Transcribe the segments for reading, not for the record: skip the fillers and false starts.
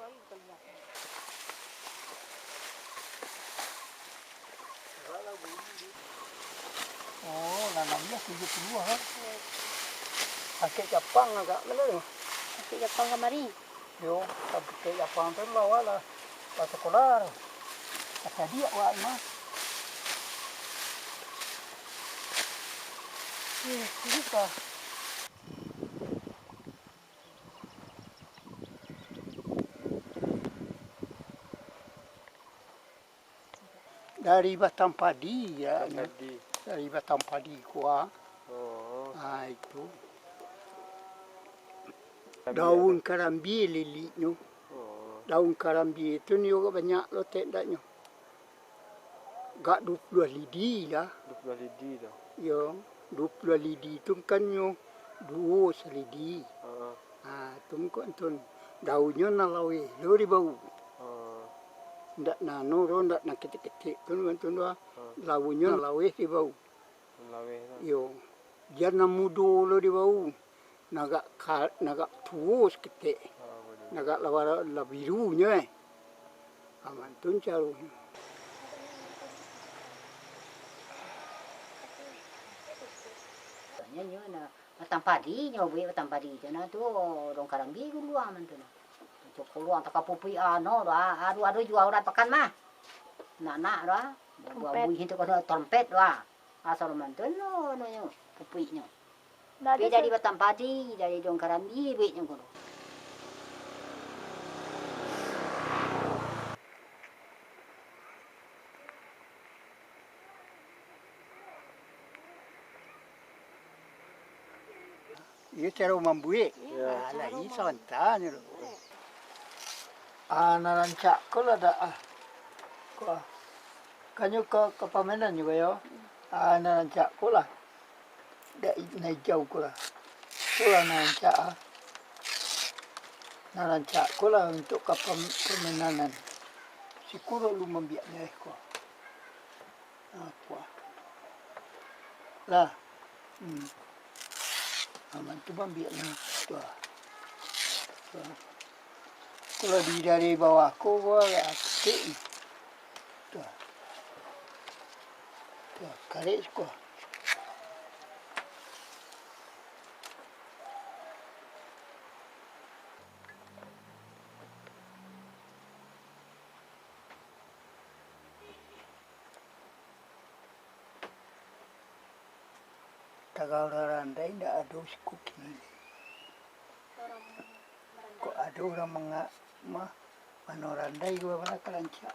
Oh, nanamnya 72 kan? Pakai Jepang agak mana? Pakai Jepang kemari. Yo, pakai Jepang tu lawa lah. Pas sekolah. Kata dia wak mah. Ini kah? Dari batang padi ya. Dari batang padi kuah. Oh. Nah itu. Daun karambi liliknya. Oh. Daun karambi itu juga banyak lo tendanya. Gak 22 lidi lah. 22 lidi dah. Ya, 22 lidi itu kan yo 2 selidi. Oh. Nah, itu kan daunnya nalawe lo di bau. Oh. Ndak nano lo ndak nak ketik-ketik tu kan launya nalawe di bau. Lawe lah. Yo, jangan mudo lo di bau. Naga tuos ketik. Naga la birunya. Aman tun caru. Nyo na batang padi nyo buat batang padi tu na tu dong karambi dulu aman tu na. Cok keluar tak kapupui ano ado jual orang pekan mah. Nak dah. Buat bui itu kena trompet lah. Asal mantu no nyo pupui nyo. Beda di batang padi dari dong karambi buat nyo kono. Ia cara membuat. Lah ini sontanya lo. Narancak ko lah dah. Ko. Kanyo ke pamenan juga ya. Narancak ko lah. Dah naik jauh ko lah. Ko lah narancak. Narancak ko lah untuk ke permenanan. Si kuro lu membiaknya ko. Apa? Lah. Aman tu membiaknya. Tuh. Kalau dari bawah aku aktif. Tuh. Tuh, karet ko. Tagal randai ndak ada sekuki. Kok ada orang manorandai gua mana kelancak.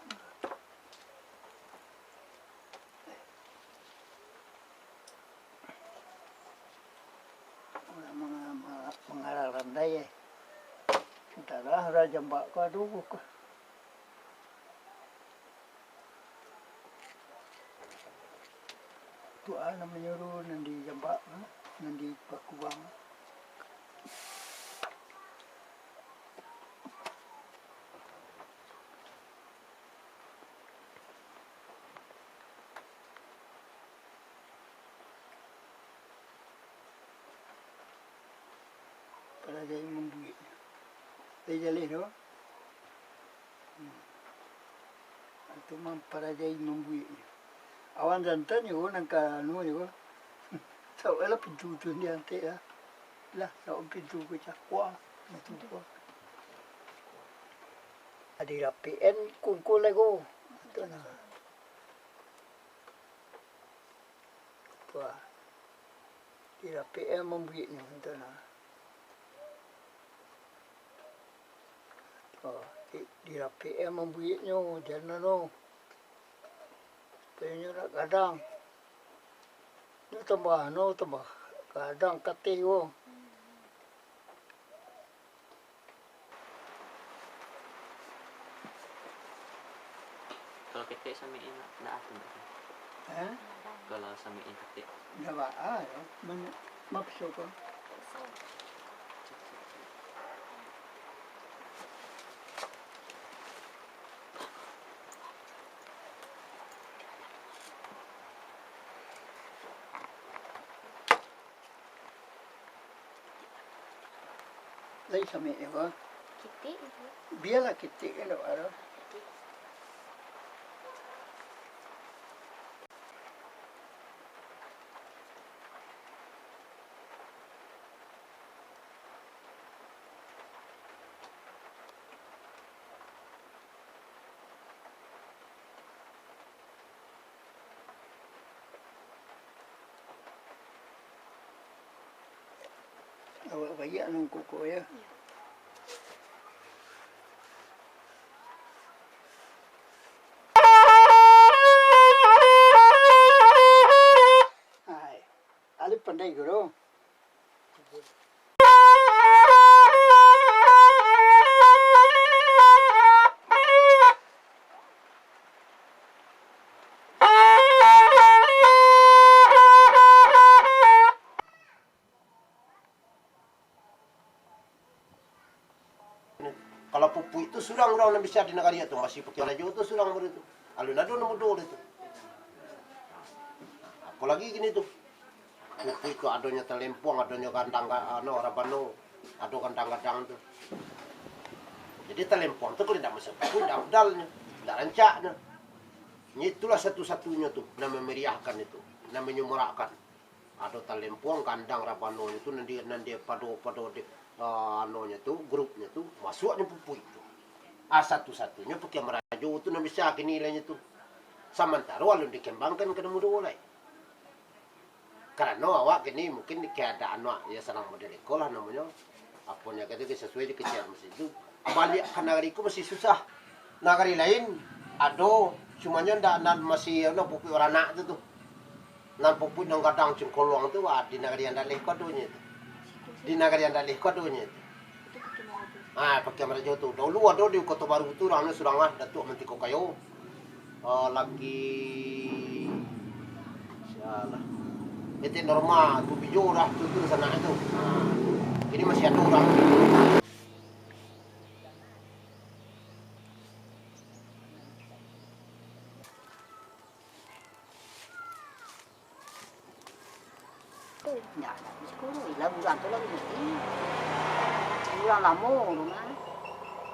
Orang mengarah randai ya. Entahlah raja mbak ko aduh ko. Tuan menyuruh nanti jambak, nanti pakuang. Para jadi membuat. Saya jalih tu. Itu para jadi membuat. Awan jantan juga nangka juga. Tahu lah pintu tu ni ante ya. Lah tahu pintu ke cakwa. Pintu tu. Ada PN kumpul lego. Tu na. Tuah. Dia PN membuat ni tu na. Dia PM membuatnya jangan no. Penyu nak kadang. Ni tambah kadang katih wo. Kalau ketik sama ini nak atur tak? Kalau sama ini ketik. Dah bah ya. Maksud ko. Lấy sama apa? ketik itu. Biarlah ketik kan ada. Awak banyak nung koko ya. Hai, Ali pandai guru. Kalau pupu itu surang orang bisa di negara itu masih pakai raja itu surang begitu. Alun-alun nomor dua itu. Apalagi gini tuh. Pupu itu adanya telempong, adanya kandang rabano, ada kandang-kandang tuh. Jadi telempong tuh kalau tidak masuk pupu, tidak udalnya, tidak rancaknya. Itulah satu-satunya tuh, nama meriahkan itu, nama menyuarakan. Ada telempong, kandang rabano itu nanti pado anonya tuh grupnya tuh masuknya pupu itu satu-satunya pakai merajo itu nggak bisa nilainya tuh sementara walau dikembangkan ke muda mulai karena awak ini mungkin keadaan awak ya senang model sekolah namanya apanya gitu sesuai di kecil masih itu balik ke negeriku masih susah negeri lain ada cumanya ndak masih pupu orang anak itu tuh pupu yang kadang cengkolong tuh di negeri yang dalih kadonya itu di negara yang dalih kadonya itu. Pakai merajo tu. Dulu ada di Kota Baru tu orang surang Datuk Menteri Kokayo. Lagi salah. Itu normal tu bijo dah tu sana itu. Ini masih ada orang. Nggak ada di sekolah, lah bulan tu lagi mesti. Bulan lama tu mah.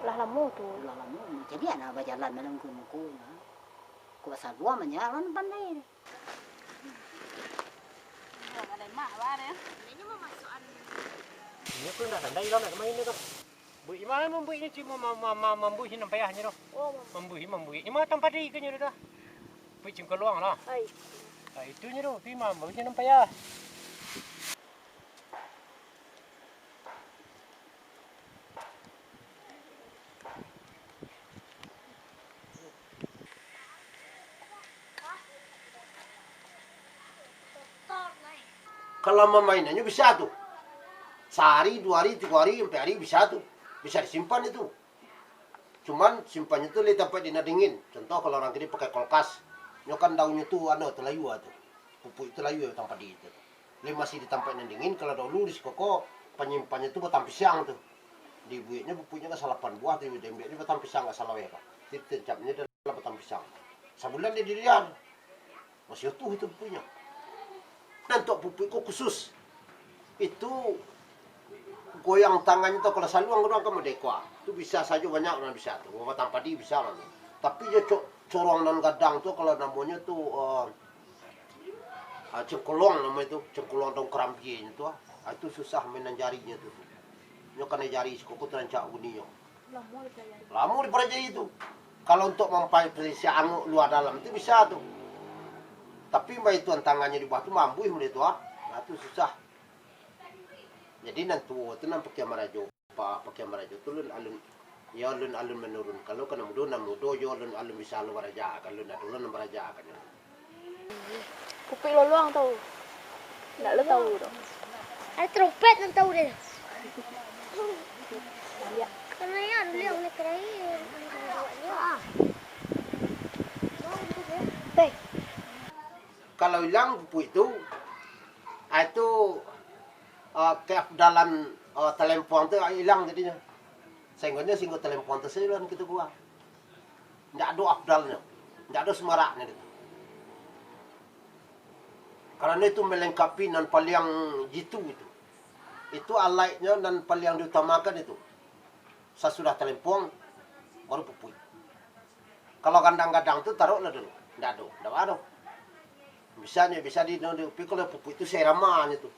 Lah lama tu. Bulan lama, jadi anak berjalan menunggu-nunggu. Kuasa dua menjalan pandai. Ada mak ada. Ini mau masukan. Ini pun dah tandai lah nak main ni tu. Bui mana membuih ni cuma membuih nampak ayahnya tu. Oh, Membuih. Ini mah tempat dia kan tu. Bui cuma keluang lah. ai. Itu ni tu, tapi membuih nampak ayah. Kalau memainannya bisa tuh. Sehari, 2 hari, 3 hari, sampai hari bisa tuh. Bisa disimpan itu. Cuman simpannya tuh di tempat dina dingin. Contoh kalau orang gini pakai kulkas. Nyokan daunnya tuh telayu tuh. Pupuk itu layu tempat di itu. Ini masih di tempat yang dingin. Kalau dulu di Sikoko penyimpannya tuh batang pisang tuh. Di buitnya pupuknya nggak salah 8 buah. Di ini batang pisang nggak salah ya pak. Capnya adalah batang pisang. Sebulan dia dirian. Masih utuh itu pupuknya. Dan untuk pupukku khusus itu goyang tangannya tuh kalau saluang orang kamu dekwa itu bisa saja banyak orang bisa tuh batang padi bisa kan tapi dia corong dan gadang tuh kalau namanya tuh cengkolong namanya itu cengkolong dong kerampinya tuh itu susah mainan jarinya tuh nyokan jari koko terancak uninya lama dipelajari itu kalau untuk mempelajari anu luar dalam itu bisa tuh. Tapi mbak itu tangannya di bawah itu mampu mulai itu itu susah. Jadi nanti itu pakai merajo, pakai merajo itu alun ya alun menurun. Kalau kena mudo yo alun bisa lu meraja, kalau nak dulu meraja kan. Kupi lo luang tau. Nggak lo tahu dong. Ada trompet yang tahu deh. Karena ya dulu yang nekrein. Kalau hilang buku itu keafdalan telempong itu hilang jadinya. Sehingga singgo telempong itu hilang gitu gua. Nggak ada afdalnya, nggak ada semaraknya itu. Karena itu melengkapi dan paling jitu itu. Itu alatnya dan paling diutamakan itu. sesudah telempong baru pupui. Kalau kandang-kandang itu taruhlah dulu, nggak ada. Bisa di kalau pupui itu seraman itu.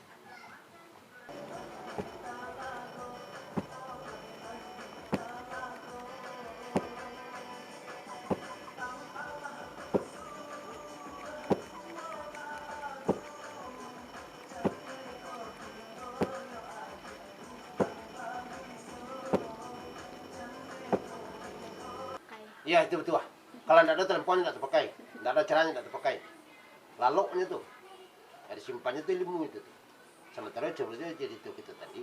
Iya itu betul. Kalau tidak ada teleponnya tidak terpakai, tidak ada caranya tidak terpakai. Laloknya tuh, ada simpannya tuh ilmu itu. Sementara coba jadi itu kita tadi,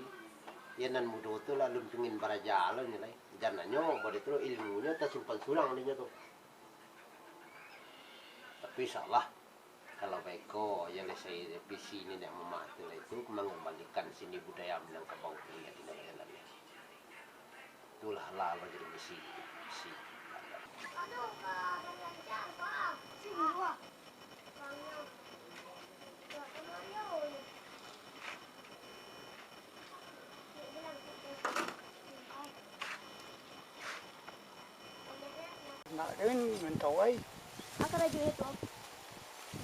ya nan muda itu lalu pingin para jalan nilai. Jangannya buat itu ilmunya tak simpan sulang dia tuh. Tapi salah. Kalau baiko yang saya visi ini yang mematuh itu mengembalikan sini budaya Minangkabau punya di negara lain. Itulah lalu jadi misi. Nak rin mentawai Apa raja itu?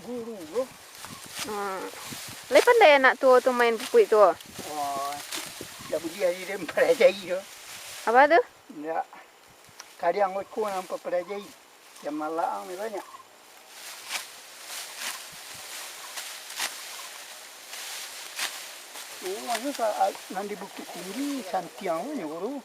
guru bro. Lai pandai anak tua tu main pupui tu. Oh, dah pergi hari dia mempelajari tu. Apa tu? Ya, kadang aku nampak pelajari. Yang malang ni banyak. Oh, maksudnya nanti Bukit Tinggi, Santiang punya guru.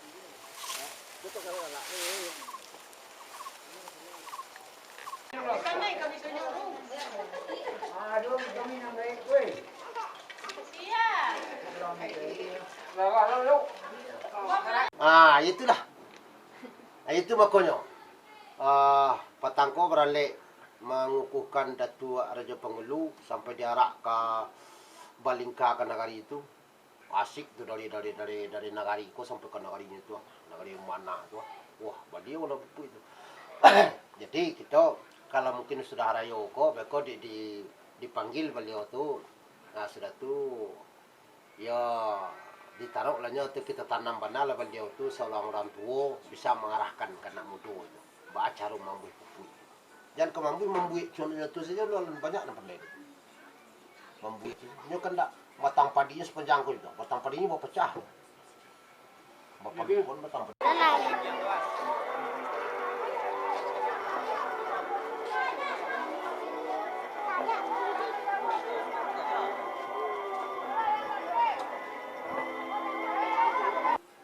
Itulah. Itu makanya. Patangko beralih mengukuhkan Datuk Raja Pengelu sampai diarak ke Balingka ke negari itu. Asik tu dari negari ko sampai ke negari itu. Negari mana tu. Wah, beliau udah buku itu. Jadi kita kalau mungkin sudah rayo ko, beko dipanggil beliau tu. Nah, sudah tu ya ditaruh lahnya tu kita tanam benar lah beliau tu seorang orang tua bisa mengarahkan ke anak muda tu. Acara mambu pupui. Jangan kemambu membuat contohnya tu saja lalu banyak nak pandai. Membuat ini kan tak batang padinya sepanjang itu. Batang padinya mau pecah. Bapak pun batang padi.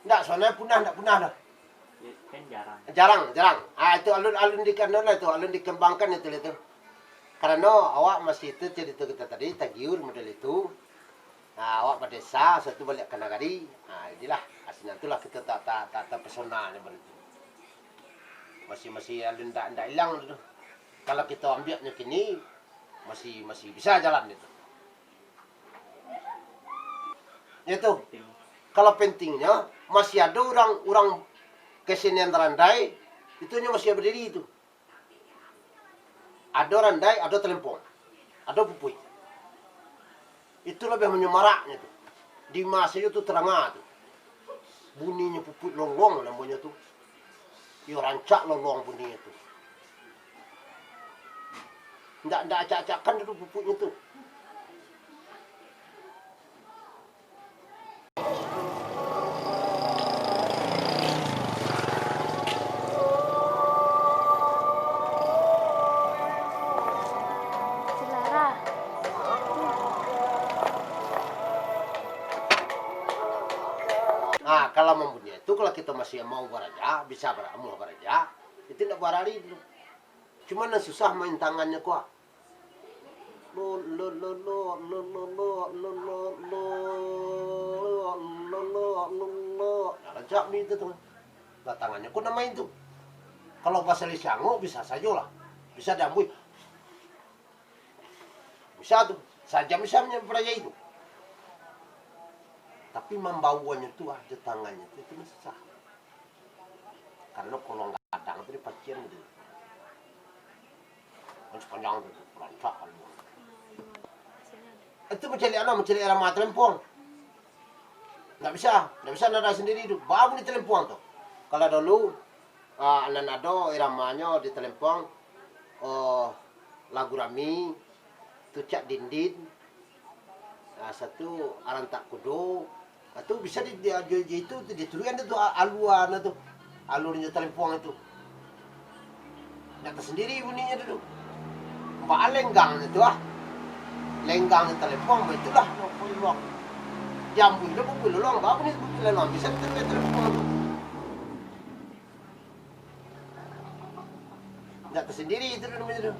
Enggak, soalnya enggak punah dah. Kan Jarang. Itu alun dikembangkan itu. Karena awak masih itu jadi itu kita tadi tagiur model itu. Nah, awak berdesa satu balik ke nagari. Nah, inilah aslinya itulah kita tak pesona begitu. Masih alun tak hilang itu. Kalau kita ambilnya kini masih bisa jalan itu. Itu. Kalau pentingnya masih ada orang kesenian randai, itunya masih berdiri itu. Ada randai, ada telempong, ada pupui. Itu lebih menyemaraknya tuh. Di masa itu terangah tuh. Bunyinya pupui lolong namanya tuh. Ya rancak lolong bunyinya tuh. Nggak acak-acakan itu pupuinya tuh. Nah, kalau mempunyai itu, kalau kita masih mau beraja, bisa beramu beraja, itu tidak berari dulu. Cuma yang susah main tangannya kuah. Raja itu tuh. Tangannya kok nama itu. Kalau bahasa Lisango bisa saja lah. Bisa diambil. Bisa tuh. Saja bisa beraja itu. Tapi membawanya itu ada tangannya itu susah. Karena kalau nggak ada itu dipacien gitu. Kan sepanjang itu rancak kalau. Itu mencari arah telempong. Nggak bisa nada sendiri itu. Babu di telempong tuh. Kalau dulu anan ado iramanya di Telempong lagu rami tucak dindin satu arantak kudo itu bisa itu diturukan itu aluan itu alurnya Telempong itu nyata sendiri bunyinya dulu mbak lenggang itu lenggang Telempong itulah pulang jambu itu pulang nggak punya pulang bisa Telempong itu nyata sendiri itu namanya itu.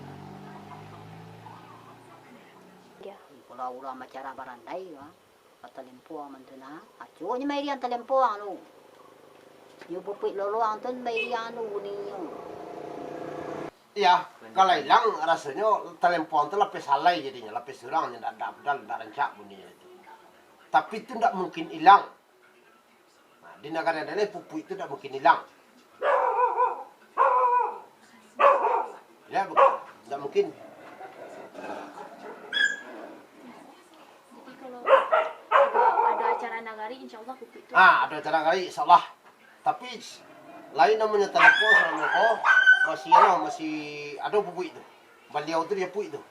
Kalau ulah macara barandai ya, talimpuang mantuna. Acu ni may riyan talimpuang lu. Yung pupit loloang ton may riyan lu ni yung. Iya, kalau hilang rasanya Telempong itu lapis halai jadinya, lapis surang yang tidak abdal, tidak rancak bunyinya itu. Tapi itu tidak mungkin hilang. Nah, di negara lain pupuk itu tidak mungkin hilang. Ya, tidak mungkin. Jadi kalau ada acara nagari, insya Allah pupuk itu. Ada acara nagari, insya Allah. Tapi lain namanya Telempong sama masih ada pupuk itu. Beliau itu dia pupuk itu.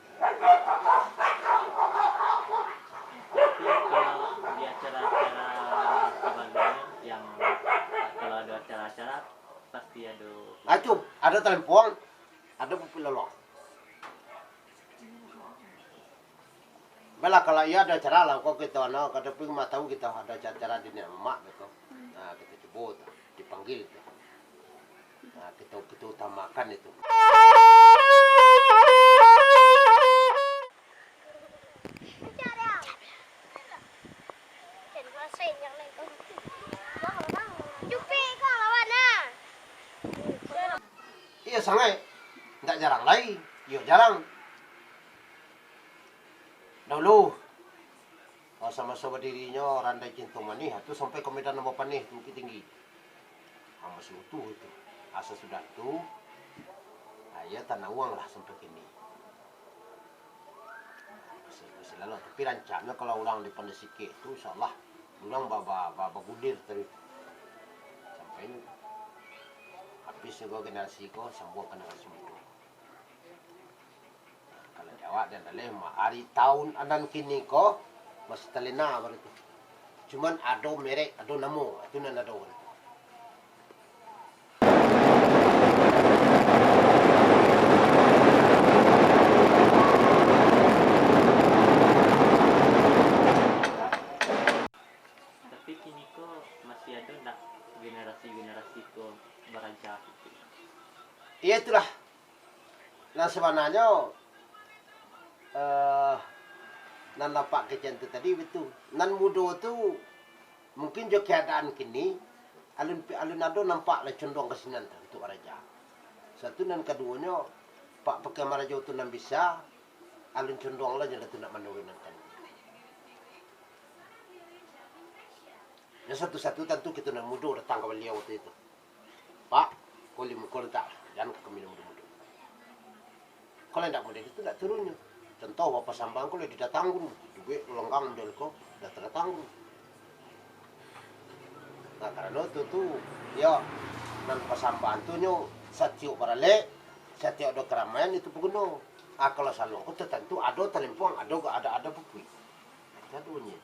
Tapi kalau di acara-acara sebagainya yang kalau ada acara-acara pasti ada. Itu ada Telempong, ada pupuk lolong. Bela kalau iya ada acara lah, kok kita kada pun tahu kita ada acara di emak gitu. Nah kita coba dipanggil gitu. Nah kita utamakan itu. Iya sangai, tidak jarang lagi, iya jarang. Dahulu, sama-sama dirinya randai cinta manih, itu sampai ke Medan Nama Panih, Bukit Tinggi. Masih utuh itu. Asa sudah itu, ya tanah uang lah sampai kini. Masih lalu, tapi rancangnya kalau orang di Pandesike itu, insya Allah, ulang baba gudir tadi. Sampai ini, habis juga generasi ko, sambung ke generasi muda. Kalau Jawa dan dalih hari tahun anan kini ko masih telena berarti. Cuman ada merek, ada nama, itu nan ada orang. Tapi kini kok masih ada nak generasi ko beraja. Iya itulah. Nah sebenarnya nan nampak kecil tadi betul. Nan muda tu mungkin jo keadaan kini alun ado nampak lah condong ke sini untuk raja. Satu nan keduanya pak pakai raja tu nan bisa alun condong lah jadi tu nak menurunan kan. Ya satu-satu tentu kita nan muda datang ke beliau waktu itu. Pak, kau tak jangan ke kami muda-muda. Kalau tidak muda itu tidak turunnya. Contoh bapak sambang kalau didatangkan, duit lenggang dari kau dah terdatangkan. Nah karena itu ya nan pasambang tu nyo satiok barale, satiok ada keramaian itu peguno. Kalau salong itu tentu ada Telempong, ada pupui. Satunya.